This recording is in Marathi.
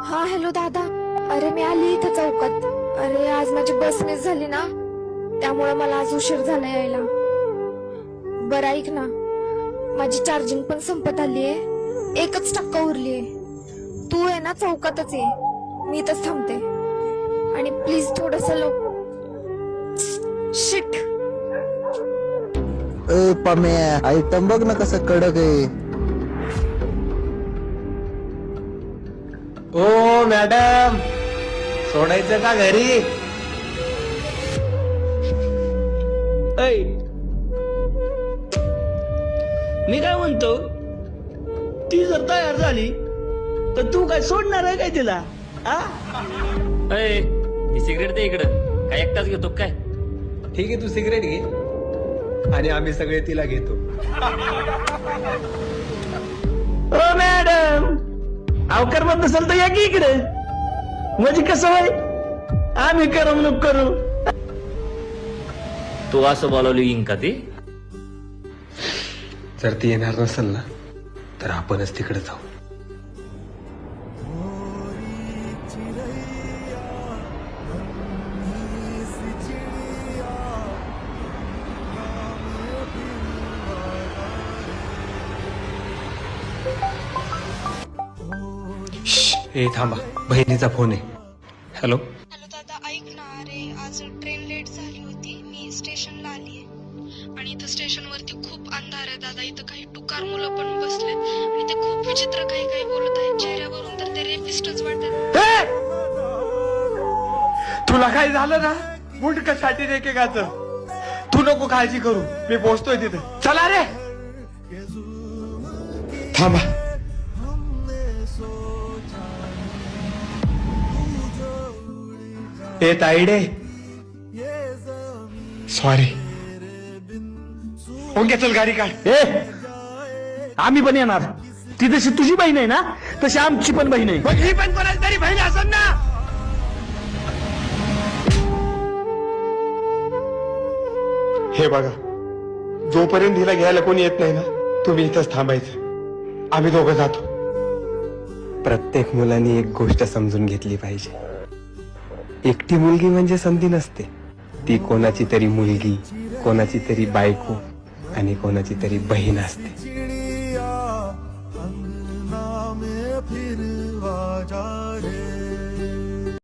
हा हॅलो दादा. अरे मी आली इथं चौकात. अरे आज माझी बस मिस झाली ना, त्यामुळे मला आज उशीर झाला यायला. बरं ऐक ना, माझी चार्जिंग पण संपत आलीये, 1% उरलीये. तू आहे ना चौकातच ये, मी इथंच थांबते. आणि प्लीज थोडस शिट. पम्या आयटम बघ ना कसं कडक आहे. ओ मॅडम, सोडायचं का घरी? ऐ, मी काय म्हणतो, ती जर तयार झाली तर तू काय सोडणार आहे काय तिला? अय, ती सिगरेट दे इकडं. काय एकटाच घेतो काय? ठीक आहे, तू सिगरेट घे आणि आम्ही सगळे तिला घेतो. ओ मॅडम, अवकार मत नसेल तर या की इकडे. म्हणजे कसं होय, आम्ही करमणूक करू. तू असं बोलावली येईन का ती? जर ती येणार नसेल ना, तर आपणच तिकडे जाऊ. ए थांबा, बहिणीचा फोन आहे. हॅलो. हॅलो दादा, ऐक ना. अरे आज ट्रेन लेट झाली होती, मी स्टेशनला आलीये आणि इथं स्टेशनवरती खूप अंधार आहे दादा. इथं काही टुकार मुलं पण बसलेत आणि ते खूप विचित्र काही काही बोलत आहेत. चेहऱ्यावरून तर ते रेपिस्टच वाटत. तुला काय झालं ना, मुंडकासाठी एकेकाचं. तू नको काळजी करू, मी पोहोचतोय तिथे. चला रे. थांबा. ए ताईडे, सॉरी. ओके चल, गाडी काढ. ए, आम्ही पण येणार. ती जशी तुझी बहीण आहे ना, तशी आमची पण बहीण आहे. मग ही पण कोणाची तरी बहीण असेल ना. हे बघा, जोपर्यंत हिला घ्यायला कोणी येत नाही ना, तुम्ही इथंच थांबायचं. आम्ही दोघं जातो. प्रत्येक मुलांनी एक गोष्ट समजून घेतली पाहिजे. एकटी मुलगी म्हणजे संधी नसते. ती कोणाची तरी मुलगी, कोणाची तरी बायको आणि कोणाची तरी बहीण असते.